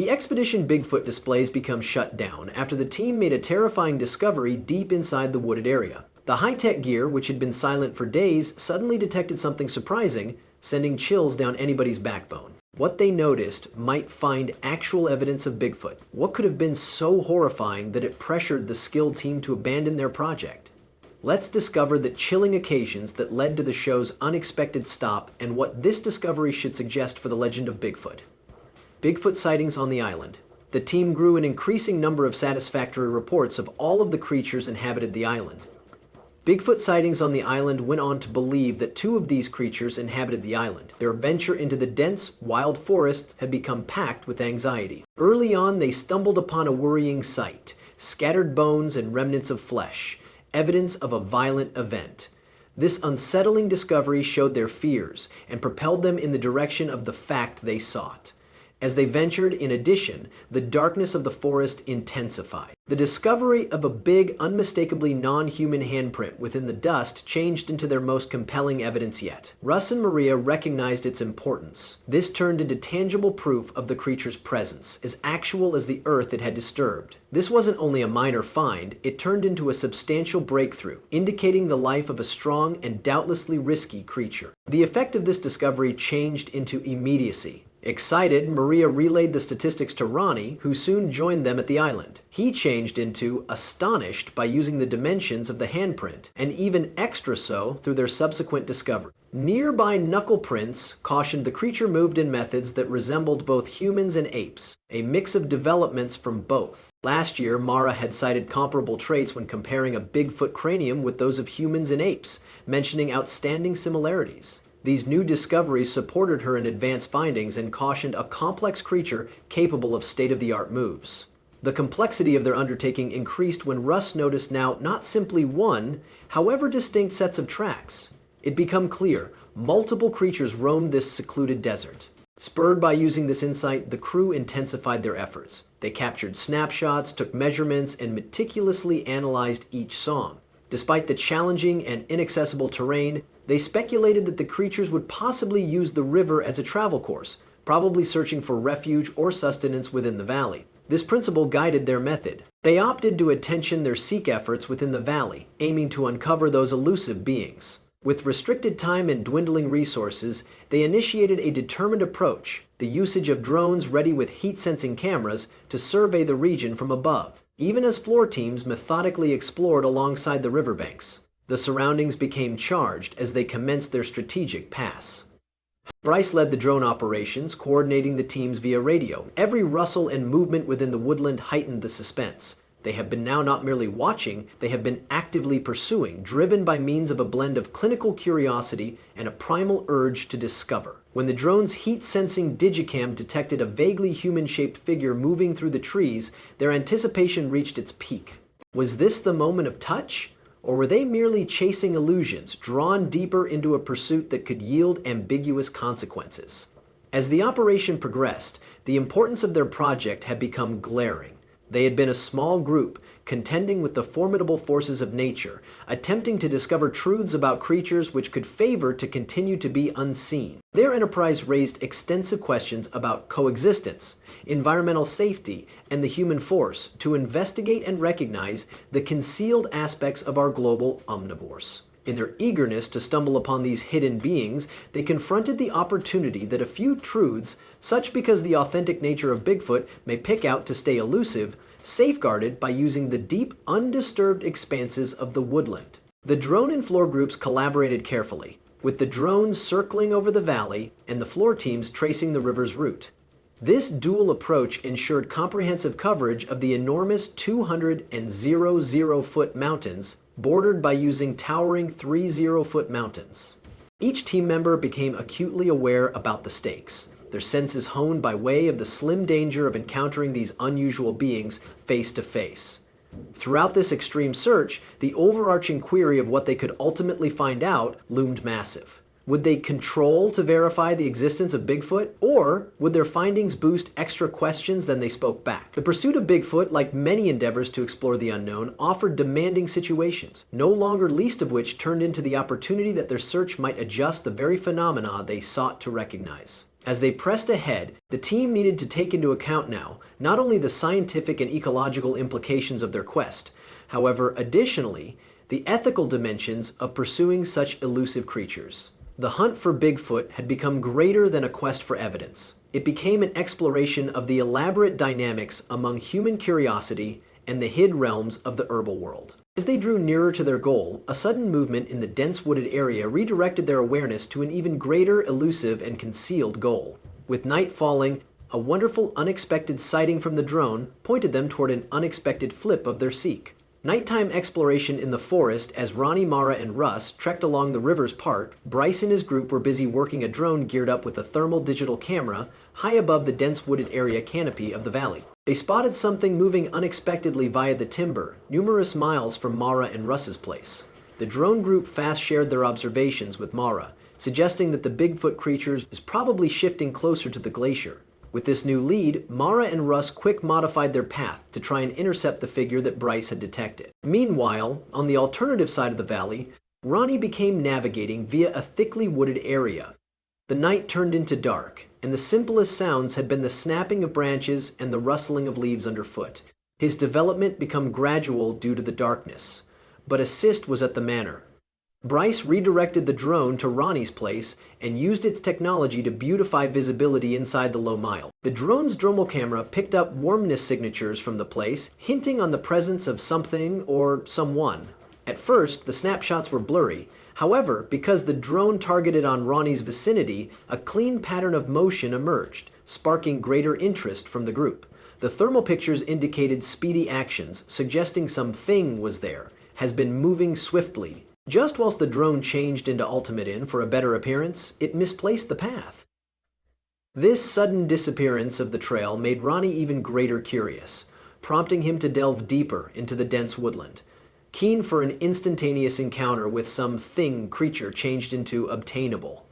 The expedition Bigfoot displays become shut down after the team made a terrifying discovery deep inside the wooded area. The high-tech gear, which had been silent for days, suddenly detected something surprising, sending chills down anybody's backbone. What they noticed might find actual evidence of Bigfoot. What could have been so horrifying that it pressured the skilled team to abandon their project? Let's discover the chilling occasions that led to the show's unexpected stop and what this discovery should suggest for the legend of Bigfoot. Bigfoot sightings on the island. The team grew an increasing number of satisfactory reports of all of the creatures inhabited the island. Bigfoot sightings on the island went on to believe that 2 of these creatures inhabited the island. Their venture into the dense, wild forests had become packed with anxiety. Early on, they stumbled upon a worrying sight: scattered bones and remnants of flesh, evidence of a violent event. This unsettling discovery showed their fears and propelled them in the direction of the fact they sought. As they ventured, in addition, the darkness of the forest intensified. The discovery of a big, unmistakably non-human handprint within the dust changed into their most compelling evidence yet. Russ and Maria recognized its importance. This turned into tangible proof of the creature's presence, as actual as the earth it had disturbed. This wasn't only a minor find, it turned into a substantial breakthrough, indicating the life of a strong and doubtlessly risky creature. The effect of this discovery changed into immediacy. Excited, Maria relayed the statistics to Ronnie, who soon joined them at the island. He changed into astonished by using the dimensions of the handprint, and even extra so through their subsequent discovery. Nearby knuckle prints cautioned the creature moved in methods that resembled both humans and apes, a mix of developments from both. Last year, Mara had cited comparable traits when comparing a Bigfoot cranium with those of humans and apes, mentioning outstanding similarities. These new discoveries supported her in advanced findings and cautioned a complex creature capable of state-of-the-art moves. The complexity of their undertaking increased when Russ noticed now not simply one, however distinct sets of tracks. It became clear multiple creatures roamed this secluded desert. Spurred by using this insight, the crew intensified their efforts. They captured snapshots, took measurements, and meticulously analyzed each song. Despite the challenging and inaccessible terrain, they speculated that the creatures would possibly use the river as a travel course, probably searching for refuge or sustenance within the valley. This principle guided their method. They opted to attention their seek efforts within the valley, aiming to uncover those elusive beings. With restricted time and dwindling resources, they initiated a determined approach, the usage of drones ready with heat-sensing cameras to survey the region from above, even as floor teams methodically explored alongside the riverbanks. The surroundings became charged as they commenced their strategic pass. Bryce led the drone operations, coordinating the teams via radio. Every rustle and movement within the woodland heightened the suspense. They have been now not merely watching, they have been actively pursuing, driven by means of a blend of clinical curiosity and a primal urge to discover. When the drone's heat-sensing digicam detected a vaguely human-shaped figure moving through the trees, their anticipation reached its peak. Was this the moment of touch? Or were they merely chasing illusions, drawn deeper into a pursuit that could yield ambiguous consequences? As the operation progressed, the importance of their project had become glaring. They had been a small group, contending with the formidable forces of nature, attempting to discover truths about creatures which could favor to continue to be unseen. Their enterprise raised extensive questions about coexistence, environmental safety, and the human force to investigate and recognize the concealed aspects of our global omnivores. In their eagerness to stumble upon these hidden beings, they confronted the opportunity that a few truths, such because the authentic nature of Bigfoot may pick out to stay elusive, safeguarded by using the deep, undisturbed expanses of the woodland. The drone and floor groups collaborated carefully, with the drones circling over the valley and the floor teams tracing the river's route. This dual approach ensured comprehensive coverage of the enormous 200-foot mountains, bordered by using towering 30-foot mountains. Each team member became acutely aware about the stakes, their senses honed by way of the slim danger of encountering these unusual beings face to face. Throughout this extreme search, the overarching query of what they could ultimately find out loomed massive. Would they control to verify the existence of Bigfoot, or would their findings boost extra questions than they spoke back? The pursuit of Bigfoot, like many endeavors to explore the unknown, offered demanding situations, no longer least of which turned into the opportunity that their search might adjust the very phenomena they sought to recognize. As they pressed ahead, the team needed to take into account now not only the scientific and ecological implications of their quest, however, additionally, the ethical dimensions of pursuing such elusive creatures. The hunt for Bigfoot had become greater than a quest for evidence. It became an exploration of the elaborate dynamics among human curiosity and the hid realms of the herbal world. As they drew nearer to their goal, a sudden movement in the dense wooded area redirected their awareness to an even greater elusive and concealed goal. With night falling, a wonderful unexpected sighting from the drone pointed them toward an unexpected flip of their seek. Nighttime exploration in the forest as Ronnie, Mara, and Russ trekked along the river's part, Bryce and his group were busy working a drone geared up with a thermal digital camera high above the dense wooded area canopy of the valley. They spotted something moving unexpectedly via the timber, numerous miles from Mara and Russ's place. The drone group fast shared their observations with Mara, suggesting that the Bigfoot creature is probably shifting closer to the glacier. With this new lead, Mara and Russ quick modified their path to try and intercept the figure that Bryce had detected. Meanwhile, on the alternative side of the valley, Ronnie became navigating via a thickly wooded area. The night turned into dark, and the simplest sounds had been the snapping of branches and the rustling of leaves underfoot. His development became gradual due to the darkness, but assist was at the manor. Bryce redirected the drone to Ronnie's place and used its technology to beautify visibility inside the low mile. The drone's dromal camera picked up warmness signatures from the place, hinting on the presence of something or someone. At first, the snapshots were blurry. However, because the drone targeted on Ronnie's vicinity, a clean pattern of motion emerged, sparking greater interest from the group. The thermal pictures indicated speedy actions, suggesting something was there, has been moving swiftly. Just whilst the drone changed into Ultimate In for a better appearance, it misplaced the path. This sudden disappearance of the trail made Ronnie even greater curious, prompting him to delve deeper into the dense woodland. Keen for an instantaneous encounter with some thing creature changed into obtainable.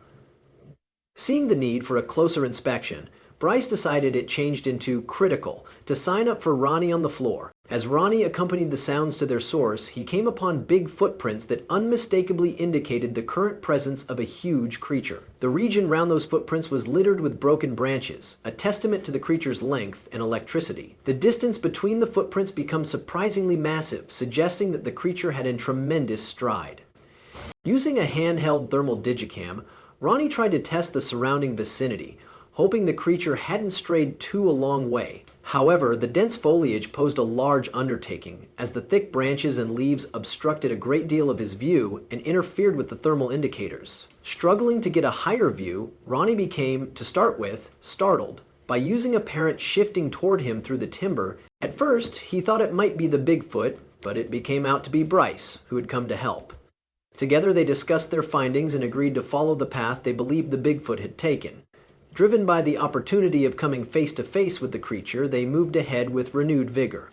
Seeing the need for a closer inspection, Bryce decided it changed into critical to sign up for Ronnie on the floor. As Ronnie accompanied the sounds to their source, he came upon big footprints that unmistakably indicated the current presence of a huge creature. The region around those footprints was littered with broken branches, a testament to the creature's length and electricity. The distance between the footprints becomes surprisingly massive, suggesting that the creature had in tremendous stride. Using a handheld thermal digicam, Ronnie tried to test the surrounding vicinity, hoping the creature hadn't strayed too a long way. However, the dense foliage posed a large undertaking, as the thick branches and leaves obstructed a great deal of his view and interfered with the thermal indicators. Struggling to get a higher view, Ronnie became, to start with, startled by using a parent shifting toward him through the timber. At first, he thought it might be the Bigfoot, but it became out to be Bryce, who had come to help. Together they discussed their findings and agreed to follow the path they believed the Bigfoot had taken. Driven by the opportunity of coming face to face with the creature, they moved ahead with renewed vigor.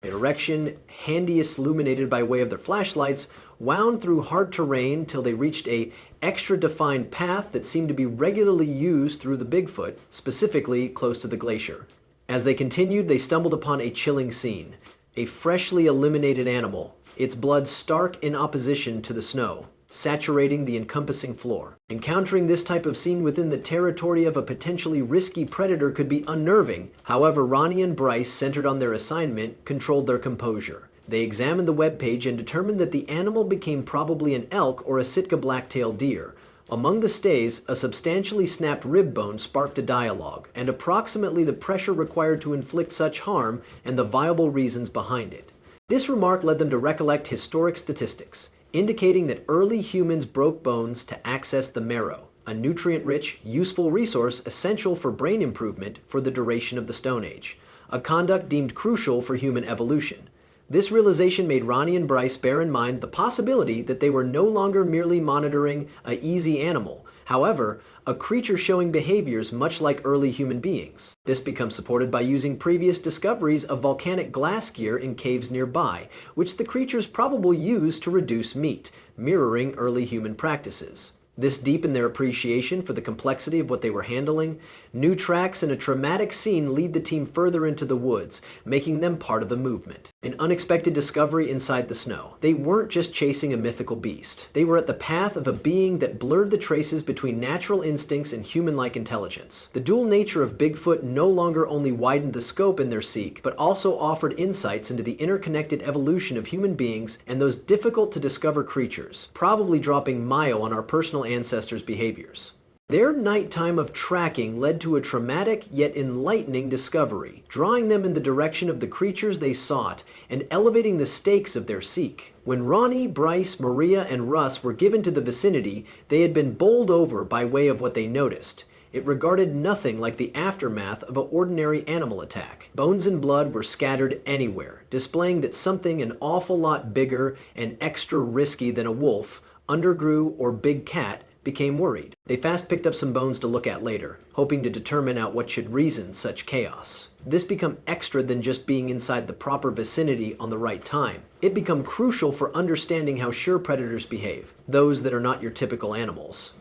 Their direction, handiest illuminated by way of their flashlights, wound through hard terrain till they reached a extra-defined path that seemed to be regularly used through the Bigfoot, specifically close to the glacier. As they continued, they stumbled upon a chilling scene. A freshly eliminated animal, its blood stark in opposition to the snow, saturating the encompassing floor. Encountering this type of scene within the territory of a potentially risky predator could be unnerving. However, Ronnie and Bryce, centered on their assignment, controlled their composure. They examined the webpage and determined that the animal became probably an elk or a Sitka black-tailed deer. Among the stays, a substantially snapped rib bone sparked a dialogue, and approximately the pressure required to inflict such harm and the viable reasons behind it. This remark led them to recollect historic statistics, indicating that early humans broke bones to access the marrow, a nutrient-rich, useful resource essential for brain improvement for the duration of the Stone Age, a conduct deemed crucial for human evolution. This realization made Ronnie and Bryce bear in mind the possibility that they were no longer merely monitoring an easy animal, however, a creature showing behaviors much like early human beings. This becomes supported by using previous discoveries of volcanic glass gear in caves nearby, which the creatures probably used to reduce meat, mirroring early human practices. This deepened their appreciation for the complexity of what they were handling. New tracks and a traumatic scene lead the team further into the woods, making them part of the movement. An unexpected discovery inside the snow. They weren't just chasing a mythical beast. They were at the path of a being that blurred the traces between natural instincts and human-like intelligence. The dual nature of Bigfoot no longer only widened the scope in their seek, but also offered insights into the interconnected evolution of human beings and those difficult-to-discover creatures, probably dropping mile on our personal ancestors' behaviors. Their nighttime of tracking led to a traumatic yet enlightening discovery, drawing them in the direction of the creatures they sought and elevating the stakes of their seek. When Ronnie, Bryce, Maria, and Russ were given to the vicinity, they had been bowled over by way of what they noticed. It regarded nothing like the aftermath of an ordinary animal attack. Bones and blood were scattered anywhere, displaying that something an awful lot bigger and extra risky than a wolf, undergrew, or big cat became worried. They fast picked up some bones to look at later, hoping to determine out what should reason such chaos. This become extra than just being inside the proper vicinity on the right time. It become crucial for understanding how sure predators behave, those that are not your typical animals.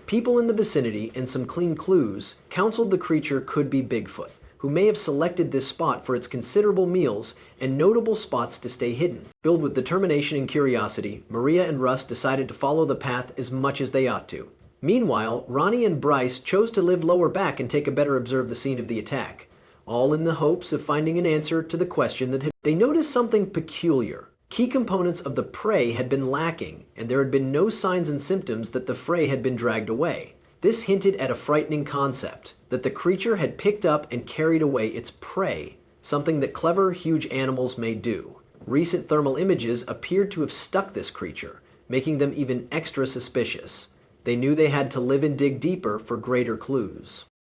People in the vicinity and some clean clues counseled the creature could be Bigfoot, who may have selected this spot for its considerable meals and notable spots to stay hidden. Filled with determination and curiosity, Maria and Russ decided to follow the path as much as they ought to. Meanwhile, Ronnie and Bryce chose to live lower back and take a better observe the scene of the attack, all in the hopes of finding an answer to the question that they noticed something peculiar. Key components of the prey had been lacking, and there had been no signs and symptoms that the fray had been dragged away. This hinted at a frightening concept, that the creature had picked up and carried away its prey, something that clever, huge animals may do. Recent thermal images appeared to have stuck this creature, making them even extra suspicious. They knew they had to live and dig deeper for greater clues.